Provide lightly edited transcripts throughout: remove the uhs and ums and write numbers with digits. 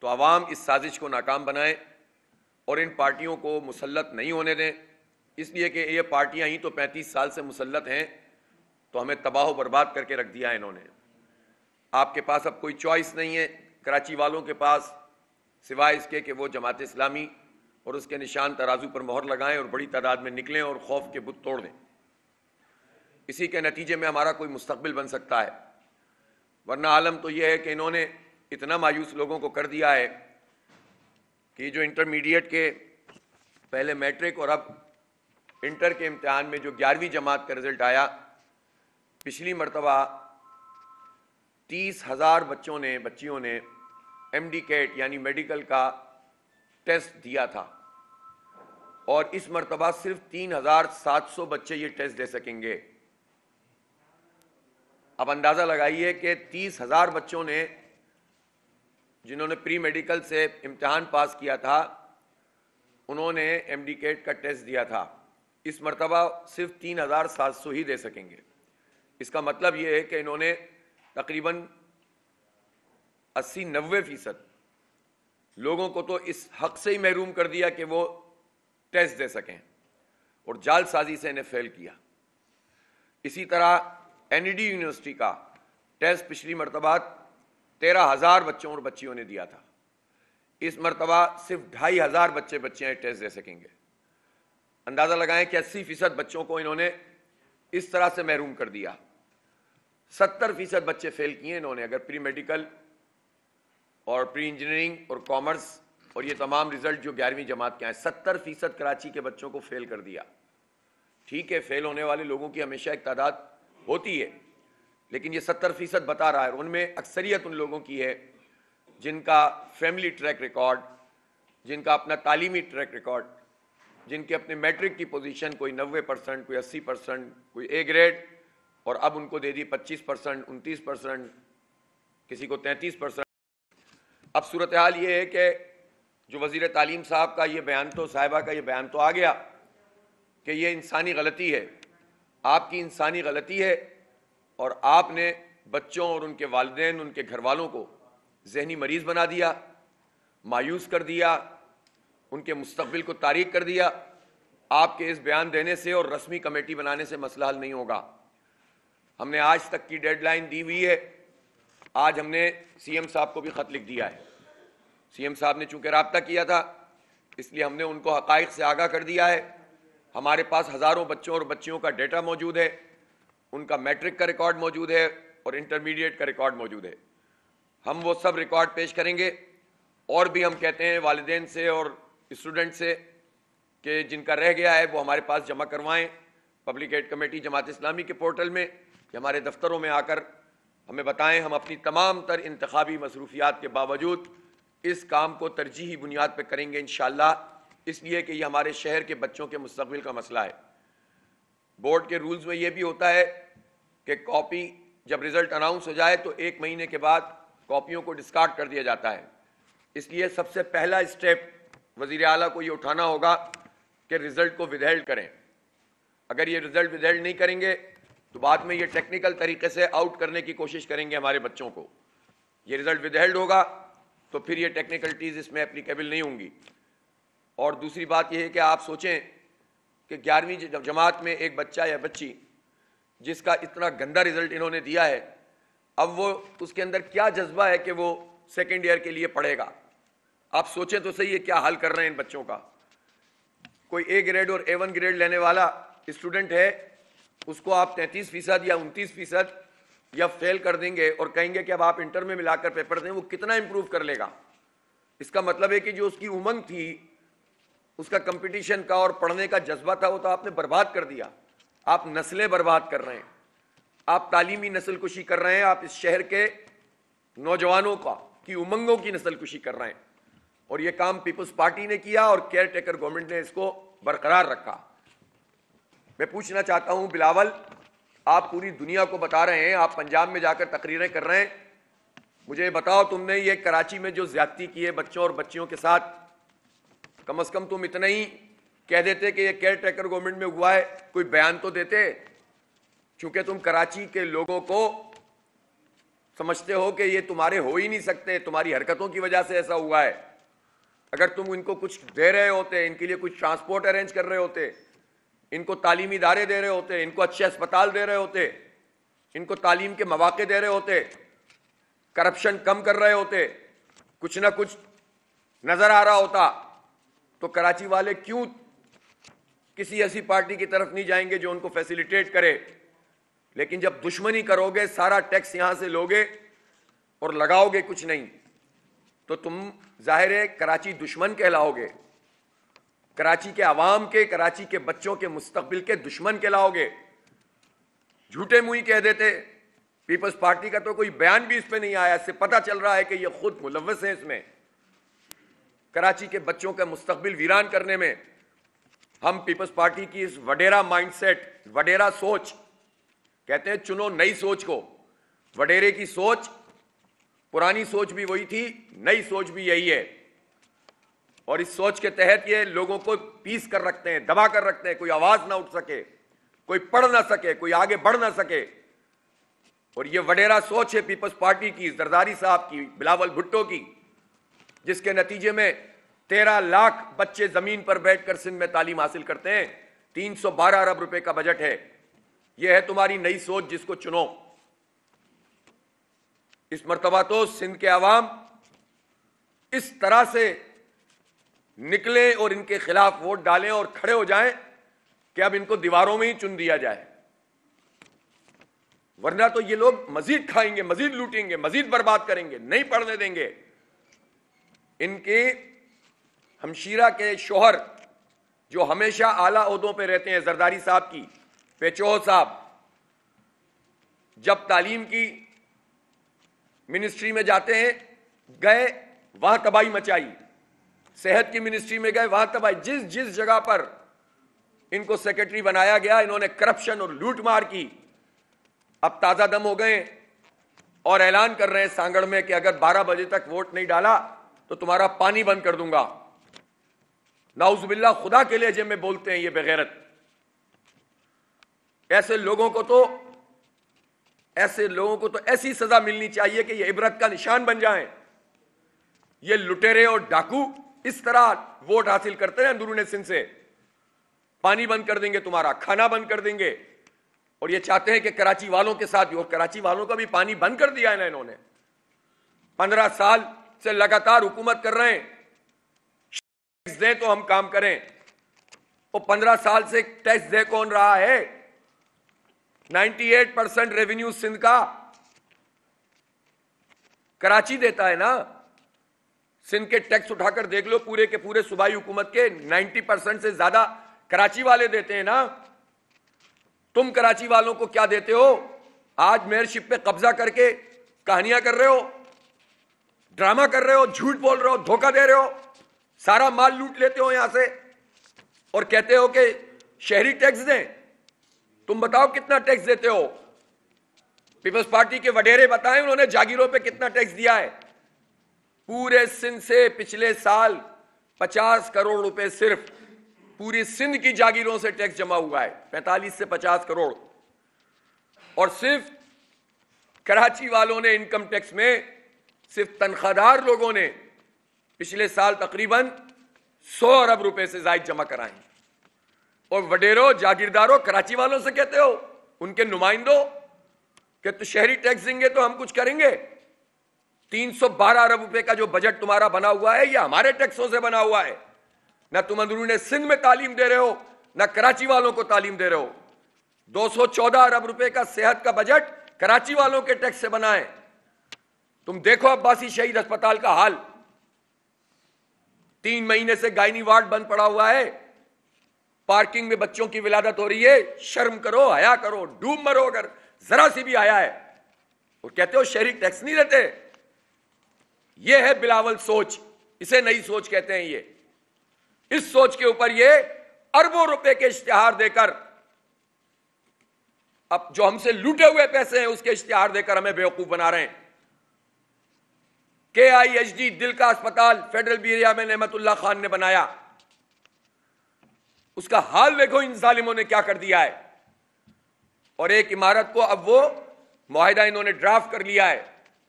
تو عوام اس سازش کو ناکام بنائیں اور ان پارٹیوں کو مسلط نہیں ہونے دیں، اس لیے کہ یہ پارٹیاں ہی تو 35 سال سے مسلط ہیں، تو ہمیں تباہ و برباد کر کے رکھ دیا ہے انہوں نے۔ آپ کے پاس اب کوئی چوائس نہیں ہے کراچی والوں کے پاس، سوائے اس کے کہ وہ جماعت اسلامی اور اس کے نشان ترازو پر مہر لگائیں اور بڑی تعداد میں نکلیں اور خوف کے بت توڑ دیں۔ اسی کے نتیجے میں ہمارا کوئی مستقبل بن سکتا ہے، ورنہ عالم تو یہ ہے کہ انہوں نے اتنا مایوس لوگوں کو کر دیا ہے کہ جو انٹرمیڈیٹ کے پہلے میٹرک اور اب انٹر کے امتحان میں جو 11ویں جماعت کا رزلٹ آیا، پچھلی مرتبہ 30,000 بچیوں نے ایم ڈی کیٹ یعنی میڈیکل کا ٹیسٹ دیا تھا، اور اس مرتبہ صرف 3,700 بچے یہ ٹیسٹ دے سکیں گے۔ اب اندازہ لگائیے کہ 30,000 بچوں نے جنہوں نے پری میڈیکل سے امتحان پاس کیا تھا، انہوں نے ایم ڈی کیٹ کا ٹیسٹ دیا تھا، اس مرتبہ صرف 3,700 ہی دے سکیں گے۔ اس کا مطلب یہ ہے کہ انہوں نے تقریباً 80-90% لوگوں کو تو اس حق سے ہی محروم کر دیا کہ وہ ٹیسٹ دے سکیں، اور جعل سازی سے انہیں فیل کیا۔ اسی طرح این ای ڈی یونیورسٹی کا ٹیسٹ پچھلی مرتبہ 13,000 بچوں اور بچیوں نے دیا تھا، اس مرتبہ صرف 2,500 بچیاں ٹیسٹ دے سکیں گے۔ اندازہ لگائیں کہ 80% بچوں کو انہوں نے اس طرح سے محروم کر دیا۔ 70% بچے فیل کیے انہوں نے، اگر پری میڈیکل اور پری انجینئرنگ اور کامرس اور یہ تمام رزلٹ جو 11ویں جماعت کے ہیں، 70% کراچی کے بچوں کو فیل کر دیا۔ ٹھیک ہے، فیل ہونے والے لوگوں کی ہمیشہ ایک تعداد ہوتی ہے، لیکن یہ 70% بتا رہا ہے، اور ان میں اکثریت ان لوگوں کی ہے جن کا فیملی ٹریک ریکارڈ، جن کا اپنا تعلیمی ٹریک ریکارڈ، جن کے اپنے میٹرک کی پوزیشن کوئی 90%، کوئی 80%، کوئی اے گریڈ، اور اب ان کو دے دی 25%، 29%، کسی کو 33%۔ اب صورتحال یہ ہے کہ جو وزیر تعلیم صاحب کا یہ بیان تو صاحبہ کا یہ بیان تو آ گیا کہ یہ انسانی غلطی ہے، آپ کی انسانی غلطی ہے، اور آپ نے بچوں اور ان کے والدین، ان کے گھر والوں کو ذہنی مریض بنا دیا، مایوس کر دیا، ان کے مستقبل کو تاریک کر دیا۔ آپ کے اس بیان دینے سے اور رسمی کمیٹی بنانے سے مسئلہ حل نہیں ہوگا۔ ہم نے آج تک کی ڈیڈ لائن دی ہوئی ہے، آج ہم نے سی ایم صاحب کو بھی خط لکھ دیا ہے۔ سی ایم صاحب نے چونکہ رابطہ کیا تھا، اس لیے ہم نے ان کو حقائق سے آگاہ کر دیا ہے۔ ہمارے پاس ہزاروں بچوں اور بچیوں کا ڈیٹا موجود ہے، ان کا میٹرک کا ریکارڈ موجود ہے اور انٹرمیڈیٹ کا ریکارڈ موجود ہے۔ ہم وہ سب ریکارڈ پیش کریں گے، اور بھی ہم کہتے ہیں والدین سے اور اسٹوڈنٹ سے کہ جن کا رہ گیا ہے وہ ہمارے پاس جمع کروائیں، public add committee Jamaat Islami کے پورٹل میں یا ہمارے دفتروں میں آ کر ہمیں بتائیں۔ ہم اپنی تمام تر انتخابی مصروفیات کے باوجود اس کام کو ترجیحی بنیاد پہ کریں گے انشاءاللہ، اس لیے کہ یہ ہمارے شہر کے بچوں کے مستقبل کا مسئلہ ہے۔ بورڈ کے رولز میں یہ بھی ہوتا ہے کہ کاپی جب رزلٹ اناؤنس ہو جائے تو 1 مہینے کے بعد کاپیوں کو ڈسکارڈ کر دیا جاتا ہے، اس لیے سب سے پہلا اسٹیپ وزیر اعلیٰ کو یہ اٹھانا ہوگا کہ رزلٹ کو ودہیلڈ کریں۔ اگر یہ رزلٹ ودہیلڈ نہیں کریں گے تو بعد میں یہ ٹیکنیکل طریقے سے آؤٹ کرنے کی کوشش کریں گے ہمارے بچوں کو۔ یہ رزلٹ ودہیلڈ ہوگا تو پھر یہ ٹیکنیکلٹیز اس میں اپلیکیبل نہیں ہوں گی۔ اور دوسری بات یہ ہے کہ آپ سوچیں کہ 11ویں جماعت میں ایک بچہ یا بچی جس کا اتنا گندا رزلٹ انہوں نے دیا ہے، اب وہ اس کے اندر کیا جذبہ ہے کہ وہ سیکنڈ ایئر کے لیے پڑھے گا۔ آپ سوچیں تو صحیح ہے کیا حال کر رہے ہیں ان بچوں کا۔ کوئی اے گریڈ اور A1 گریڈ لینے والا اسٹوڈنٹ ہے، اس کو آپ 33% یا 29% یا فیل کر دیں گے اور کہیں گے کہ اب آپ انٹر میں ملا کر پیپر دیں، وہ کتنا امپروو کر لے گا؟ اس کا مطلب ہے کہ جو اس کی امنگ تھی، اس کا کمپٹیشن کا اور پڑھنے کا جذبہ تھا، وہ تو آپ نے برباد کر دیا۔ آپ نسلیں برباد کر رہے ہیں، آپ تعلیمی نسل کشی کر رہے ہیں، آپ اس شہر کے نوجوانوں کی امنگوں کی نسل کشی کر رہے ہیں، اور یہ کام پیپلز پارٹی نے کیا اور کیئر ٹیکر گورنمنٹ نے اس کو برقرار رکھا۔ میں پوچھنا چاہتا ہوں بلاول، آپ پوری دنیا کو بتا رہے ہیں، آپ پنجاب میں جا کر تقریریں کر رہے ہیں، مجھے بتاؤ تم نے یہ کراچی میں جو زیادتی کی ہے بچوں اور بچیوں کے ساتھ، کم از کم تم اتنا ہی کہہ دیتے کہ یہ کیئر ٹیکر گورنمنٹ میں ہوا ہے، کوئی بیان تو دیتے۔ چونکہ تم کراچی کے لوگوں کو سمجھتے ہو کہ یہ تمہارے ہو ہی نہیں سکتے, تمہاری حرکتوں کی وجہ سے ایسا ہوا ہے. اگر تم ان کو کچھ دے رہے ہوتے, ان کے لیے کچھ ٹرانسپورٹ ارینج کر رہے ہوتے, ان کو تعلیمی ادارے دے رہے ہوتے, ان کو اچھے اسپتال دے رہے ہوتے, ان کو تعلیم کے مواقع دے رہے ہوتے, کرپشن کم کر رہے ہوتے, کچھ نہ کچھ نظر آ رہا ہوتا, تو کراچی والے کیوں کسی ایسی پارٹی کی طرف نہیں جائیں گے جو ان کو فیسیلیٹیٹ کرے؟ لیکن جب دشمنی کرو گے, سارا ٹیکس یہاں سے لوگے اور لگاؤ گے کچھ نہیں, تو تم ظاہر ہے کراچی دشمن کہلاؤ گے, کراچی کے عوام کے, کراچی کے بچوں کے مستقبل کے دشمن کہلاؤ گے. جھوٹے منہ کہہ دیتے. پیپلز پارٹی کا تو کوئی بیان بھی اس پہ نہیں آیا, اس سے پتہ چل رہا ہے کہ یہ خود ملوث ہیں اس میں, کراچی کے بچوں کا مستقبل ویران کرنے میں. ہم پیپلز پارٹی کی اس وڈیرا مائنڈ سیٹ, وڈیرا سوچ, کہتے ہیں چنو نئی سوچ کو. وڈیرے کی سوچ, پرانی سوچ بھی وہی تھی, نئی سوچ بھی یہی ہے, اور اس سوچ کے تحت یہ لوگوں کو پیس کر رکھتے ہیں, دبا کر رکھتے ہیں, کوئی آواز نہ اٹھ سکے, کوئی پڑھ نہ سکے, کوئی آگے بڑھ نہ سکے. اور یہ وڈیرا سوچ ہے پیپلز پارٹی کی, زرداری صاحب کی, بلاول بھٹو کی, جس کے نتیجے میں 13 لاکھ بچے زمین پر بیٹھ کر سندھ میں تعلیم حاصل کرتے ہیں. 312 ارب روپے کا بجٹ ہے. یہ ہے تمہاری نئی سوچ, جس کو چنو. اس مرتبہ تو سندھ کے عوام اس طرح سے نکلیں اور ان کے خلاف ووٹ ڈالیں اور کھڑے ہو جائیں کہ اب ان کو دیواروں میں ہی چن دیا جائے, ورنہ تو یہ لوگ مزید کھائیں گے, مزید لوٹیں گے, مزید برباد کریں گے, نہیں پڑھنے دیں گے. ان کے ہمشیرہ کے شوہر جو ہمیشہ اعلیٰ عہدوں پہ رہتے ہیں, زرداری صاحب کی, پیچو صاحب, جب تعلیم کی منسٹری میں جاتے ہیں, گئے وہاں تباہی مچائی, صحت کی منسٹری میں گئے وہاں تباہی, جس جگہ پر ان کو سیکرٹری بنایا گیا انہوں نے کرپشن اور لوٹ مار کی. اب تازہ دم ہو گئے اور اعلان کر رہے ہیں سانگڑ میں کہ اگر 12 بجے تک ووٹ نہیں ڈالا تو تمہارا پانی بند کر دوں گا. نعوذ باللہ, خدا کے لہجے میں بولتے ہیں یہ بغیرت. ایسے لوگوں کو تو ایسی سزا ملنی چاہیے کہ یہ عبرت کا نشان بن جائیں. یہ لٹیرے اور ڈاکو اس طرح ووٹ حاصل کرتے ہیں اندرون سندھ سے. پانی بند کر دیں گے, تمہارا کھانا بند کر دیں گے, اور یہ چاہتے ہیں کہ کراچی والوں کے ساتھ بھی, اور کراچی والوں کا بھی پانی بند کر دیا ہے نا انہوں نے. 15 سال سے لگاتار حکومت کر رہے ہیں, ٹیکس دیں تو ہم کام کریں. وہ 15 سال سے ٹیکس دے کون رہا ہے؟ 98% ریونیو سندھ کا کراچی دیتا ہے نا. سندھ کے ٹیکس اٹھا کر دیکھ لو, پورے کے پورے صوبائی حکومت کے 90% سے زیادہ کراچی والے دیتے ہیں نا. تم کراچی والوں کو کیا دیتے ہو؟ آج میئرشپ پہ قبضہ کر کے کہانیاں کر رہے ہو, ڈرامہ کر رہے ہو, جھوٹ بول رہے ہو, دھوکہ دے رہے ہو, سارا مال لوٹ لیتے ہو یہاں سے, اور کہتے ہو کہ شہری ٹیکس دیں. تم بتاؤ کتنا ٹیکس دیتے ہو؟ پیپلز پارٹی کے وڈیرے بتائیں انہوں نے جاگیروں پہ کتنا ٹیکس دیا ہے. پورے سندھ سے پچھلے سال 50 کروڑ روپے صرف پوری سندھ کی جاگیروں سے ٹیکس جمع ہوا ہے, 45 سے 50 کروڑ. اور صرف کراچی والوں نے انکم ٹیکس میں, صرف تنخواہ دار لوگوں نے پچھلے سال تقریباً 100 ارب روپے سے زائد جمع کرائے. اور وڈیروں, جاگیرداروں, کراچی والوں سے کہتے ہو, ان کے نمائندوں, کہ تو شہری ٹیکس دیں گے تو ہم کچھ کریں گے. 312 ارب روپے کا جو بجٹ تمہارا بنا ہوا ہے یہ ہمارے ٹیکسوں سے بنا ہوا ہے. نہ تم اندرون سندھ میں تعلیم دے رہے ہو, نہ کراچی والوں کو تعلیم دے رہے ہو. 214 ارب روپے کا صحت کا بجٹ کراچی والوں کے ٹیکس سے بنا ہے. تم دیکھو عباسی شہید اسپتال کا حال, 3 مہینے سے گائنی وارڈ بند پڑا ہوا ہے, پارکنگ میں بچوں کی ولادت ہو رہی ہے. شرم کرو, حیا کرو, ڈوب مرو اگر ذرا سی بھی حیا ہے. اور کہتے ہو شہری ٹیکس نہیں دیتے. یہ ہے بلاول سوچ, اسے نئی سوچ کہتے ہیں. یہ اس سوچ کے اوپر یہ اربوں روپے کے اشتہار دے کر, اب جو ہم سے لوٹے ہوئے پیسے ہیں اس کے اشتہار دے کر ہمیں بیوقوف بنا رہے ہیں. KIHD دل کا اسپتال فیڈرل بیریا میں نعمت اللہ خان نے بنایا, اس کا حال دیکھو ان ظالموں نے کیا کر دیا ہے. اور ایک عمارت کو اب وہ معاہدہ انہوں نے ڈرافٹ کر لیا ہے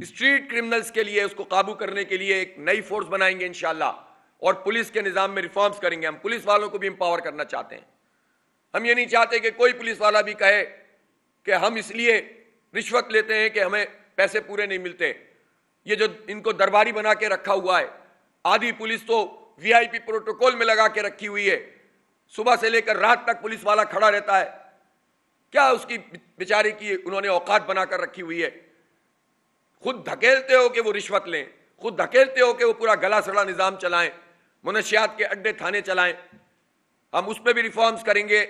اسٹریٹ کرمنلز کے لیے اس کو قابو کرنے کے لیے ایک نئی فورس بنائیں گے انشاءاللہ، اور پولیس کے نظام میں ریفارمز کریں گے. ہم پولیس والوں کو بھی امپاور کرنا چاہتے ہیں. ہم یہ نہیں چاہتے کہ کوئی پولیس والا بھی کہے کہ ہم اس لیے رشوت لیتے ہیں کہ ہمیں پیسے پورے نہیں ملتے. یہ جو ان کو درباری بنا کے رکھا ہوا ہے، آدھی پولیس تو وی آئی پی پروٹوکول میں لگا کے رکھی ہوئی ہے، صبح سے لے کر رات تک پولیس والا کھڑا رہتا ہے. کیا اس کی بیچارے کی انہوں نے اوقات بنا کر رکھی ہوئی ہے؟ خود دھکیلتے ہو کہ وہ رشوت لیں، خود دھکیلتے ہو کہ وہ پورا گلا سڑا نظام چلائیں، منشیات کے اڈے تھانے چلائیں. ہم اس پہ بھی ریفارمز کریں گے،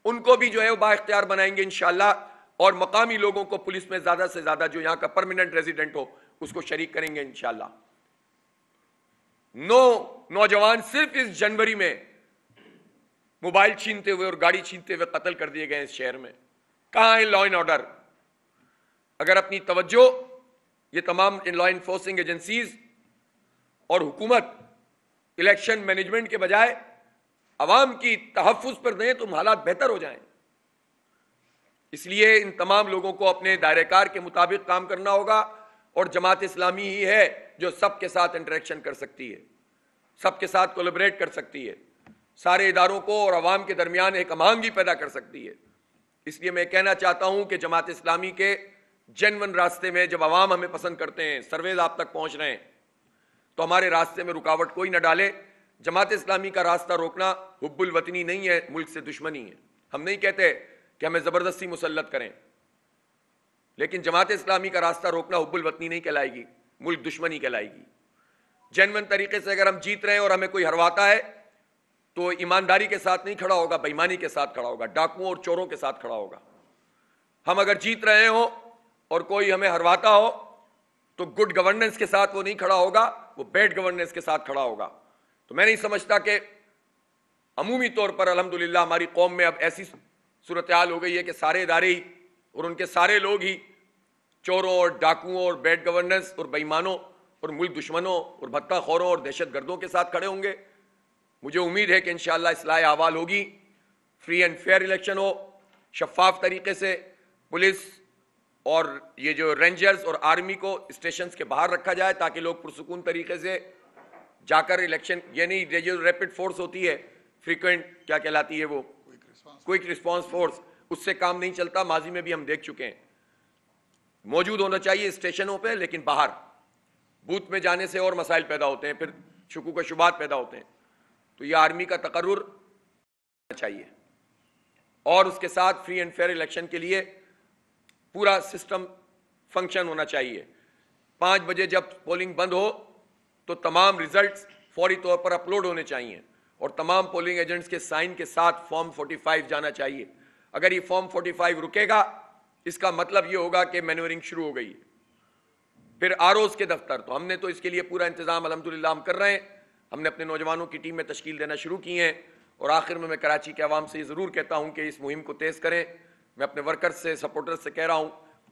ان کو بھی جو ہے وہ با اختیار بنائیں گے انشاءاللہ، اور مقامی لوگوں کو پولیس میں زیادہ سے زیادہ جو یہاں کا پرماننٹ ریزیڈنٹ ہو اس کو شریک کریں گے انشاءاللہ. 9 نوجوان صرف اس جنوری میں موبائل چھینتے ہوئے اور گاڑی چھینتے ہوئے قتل کر دیے گئے اس شہر میں. کہاں ہے لا اینڈ آرڈر؟ اگر اپنی توجہ یہ تمام لا انفورسنگ ایجنسیز اور حکومت الیکشن مینجمنٹ کے بجائے عوام کی تحفظ پر دیں تو حالات بہتر ہو جائیں. اس لیے ان تمام لوگوں کو اپنے دائرہ کار کے مطابق کام کرنا ہوگا، اور جماعت اسلامی ہی ہے جو سب کے ساتھ انٹریکشن کر سکتی ہے، سب کے ساتھ کولیبریٹ کر سکتی ہے، سارے اداروں کو اور عوام کے درمیان ایک ہم آہنگی پیدا کر سکتی ہے. اس لیے میں کہنا چاہتا ہوں کہ جماعت اسلامی کے جینون راستے میں جب عوام ہمیں پسند کرتے ہیں، سرویز آپ تک پہنچ رہے ہیں، تو ہمارے راستے میں رکاوٹ کوئی نہ ڈالے. جماعت اسلامی کا راستہ روکنا حب الوطنی نہیں ہے، ملک سے دشمنی ہے. ہم نہیں کہتے کہ ہمیں زبردستی مسلط کریں، لیکن جماعت اسلامی کا راستہ روکنا حب الوطنی نہیں کہلائے گی، ملک دشمنی کہلائے گی. جینون طریقے سے اگر ہم جیت رہے ہیں اور ہمیں کوئی ہرواتا ہے تو ایمانداری کے ساتھ نہیں کھڑا ہوگا، بے ایمانی کے ساتھ کھڑا ہوگا، ڈاکوؤں اور چوروں کے ساتھ کھڑا ہوگا. ہم اگر جیت رہے ہوں اور کوئی ہمیں ہرواتا ہو تو گڈ گورننس کے ساتھ وہ نہیں کھڑا ہوگا، وہ بیڈ گورننس کے ساتھ کھڑا ہوگا. تو میں نہیں سمجھتا کہ عمومی طور پر الحمدللہ ہماری قوم میں اب ایسی صورتحال ہو گئی ہے کہ سارے ادارے ہی اور ان کے سارے لوگ ہی چوروں اور ڈاکوؤں اور بیڈ گورننس اور بے ایمانوں اور ملک دشمنوں اور بھتہ خوروں اور دہشت گردوں کے ساتھ کھڑے ہوں گے. مجھے امید ہے کہ انشاءاللہ اصلاح احوال ہوگی، فری اینڈ فیئر الیکشن ہو، شفاف طریقے سے پولیس اور یہ جو رینجرز اور آرمی کو اسٹیشنز کے باہر رکھا جائے تاکہ لوگ پرسکون طریقے سے جا کر الیکشن، یعنی جو ریپڈ فورس ہوتی ہے، فریکوینٹ کیا کہلاتی ہے وہ، کوئک رسپانس فورس، اس سے کام نہیں چلتا. ماضی میں بھی ہم دیکھ چکے ہیں. موجود ہونا چاہیے اسٹیشنوں پہ، لیکن باہر بوتھ میں جانے سے اور مسائل پیدا ہوتے ہیں، پھر شکوک و شبہات پیدا ہوتے ہیں. تو یہ آرمی کا تقرر چاہیے، اور اس کے ساتھ فری اینڈ فیئر الیکشن کے لیے پورا سسٹم فنکشن ہونا چاہیے. 5 بجے جب پولنگ بند ہو تو تمام ریزلٹس فوری طور پر اپلوڈ ہونے چاہیے، اور تمام پولنگ ایجنٹس کے سائن کے ساتھ فارم 45 جانا چاہیے. اگر یہ فارم 45 رکے گا اس کا مطلب یہ ہوگا کہ مینورنگ شروع ہو گئی. پھر آروز کے دفتر، تو ہم نے تو اس کے لیے پورا انتظام الحمدللہ ہم کر رہے ہیں. ہم نے اپنے نوجوانوں کی ٹیم میں تشکیل دینا شروع کی ہیں، اور آخر میں کراچی کے عوام سے یہ ضرور کہتا ہوں کہ اس مہم کو تیز کریں. میں اپنے ورکرز سے، سپورٹرز سے کہہ رہا ہوں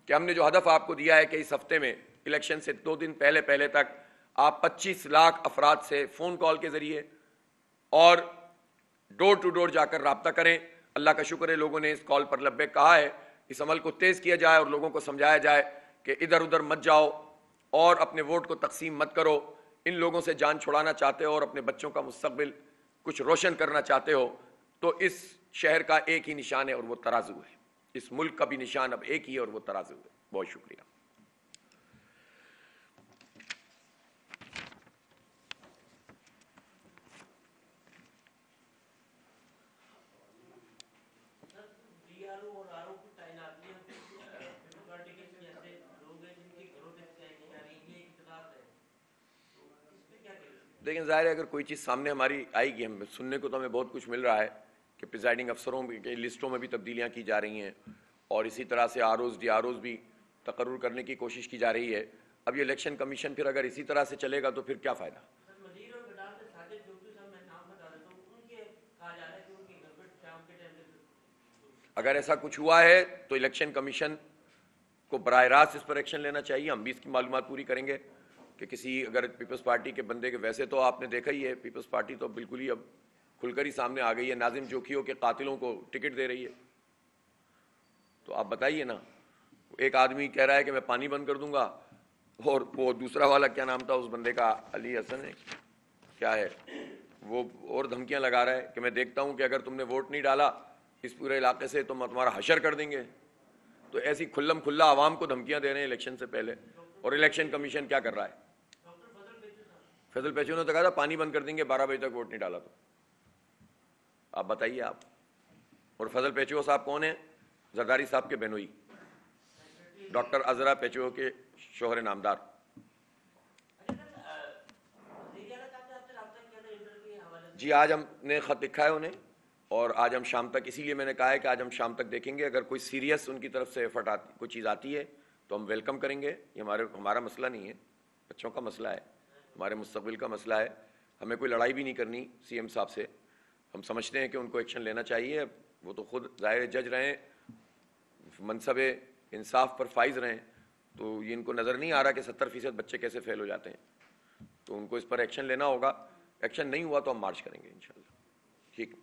کہ ہم نے جو ہدف آپ کو دیا ہے کہ اس ہفتے میں الیکشن سے 2 دن پہلے تک آپ 25 لاکھ افراد سے فون کال کے ذریعے اور ڈور ٹو ڈور جا کر رابطہ کریں. اللہ کا شکر ہے لوگوں نے اس کال پر لبیک کہا ہے. اس عمل کو تیز کیا جائے اور لوگوں کو سمجھایا جائے کہ ادھر ادھر مت جاؤ اور اپنے ووٹ کو تقسیم مت کرو. ان لوگوں سے جان چھڑانا چاہتے ہو اور اپنے بچوں کا مستقبل کچھ روشن کرنا چاہتے ہو تو اس شہر کا ایک ہی نشان ہے اور وہ ترازو ہے. اس ملک کا بھی نشان اب ایک ہی ہے اور وہ ترازو ہے. بہت شکریہ. لیکن ظاہر ہے اگر کوئی چیز سامنے ہماری آئے گی، ہم سننے کو تو ہمیں بہت کچھ مل رہا ہے کہ پریزائڈنگ افسروں کی لسٹوں میں بھی تبدیلیاں کی جا رہی ہیں، اور اسی طرح سے آروز ڈی آروز بھی تقرر کرنے کی کوشش کی جا رہی ہے. اب یہ الیکشن کمیشن پھر اگر اسی طرح سے چلے گا تو پھر کیا فائدہ. اگر ایسا کچھ ہوا ہے تو الیکشن کمیشن کو براہ راست اس پر ایکشن لینا چاہیے. ہم بھی اس کی معلومات پوری کریں گے کہ کسی اگر پیپلز پارٹی کے بندے کے، ویسے تو آپ نے دیکھا ہی ہے پیپلز پارٹی تو بالکل ہی اب کھل کر ہی سامنے آ گئی ہے، ناظم جوکھیوں کے قاتلوں کو ٹکٹ دے رہی ہے. تو آپ بتائیے نا، ایک آدمی کہہ رہا ہے کہ میں پانی بند کر دوں گا اور وہ دوسرا والا کیا نام تھا اس بندے کا, علی حسن ہے کیا ہے, وہ اور دھمکیاں لگا رہا ہے کہ میں دیکھتا ہوں کہ اگر تم نے ووٹ نہیں ڈالا اس پورے علاقے سے تو ہم تمہارا حشر کر دیں گے. تو ایسی کھلم کھلا عوام کو دھمکیاں دے رہے ہیں الیکشن سے پہلے. اور الیکشن کمیشن کیا کر رہا ہے؟ فیصل پیچو نے تو کہا تھا پانی بند کر دیں گے 12 بجے تک ووٹ نہیں ڈالا تو. آپ بتائیے آپ. اور فیصل پیچو صاحب کون ہیں؟ زرداری صاحب کے بہنوئی, ڈاکٹر عذرا پیچو کے شوہر نامدار. جی آج ہم نے خط لکھا ہے انہیں, اور آج ہم شام تک, اسی لیے میں نے کہا ہے کہ آج ہم شام تک دیکھیں گے. اگر کوئی سیریس ان کی طرف سے ایفرٹ آتی, کوئی چیز آتی ہے تو ہم ویلکم کریں گے. یہ ہمارا مسئلہ نہیں ہے, بچوں کا مسئلہ ہے, ہمارے مستقبل کا مسئلہ ہے. ہمیں کوئی لڑائی بھی نہیں کرنی سی ایم صاحب سے. ہم سمجھتے ہیں کہ ان کو ایکشن لینا چاہیے. وہ تو خود ظاہر جج رہے, منصب انصاف پر فائز رہے, تو یہ ان کو نظر نہیں آ رہا کہ 70% بچے کیسے فیل ہو جاتے ہیں. تو ان کو اس پر ایکشن لینا ہوگا. ایکشن نہیں ہوا تو ہم مارچ کریں گے انشاءاللہ. ٹھیک ہے.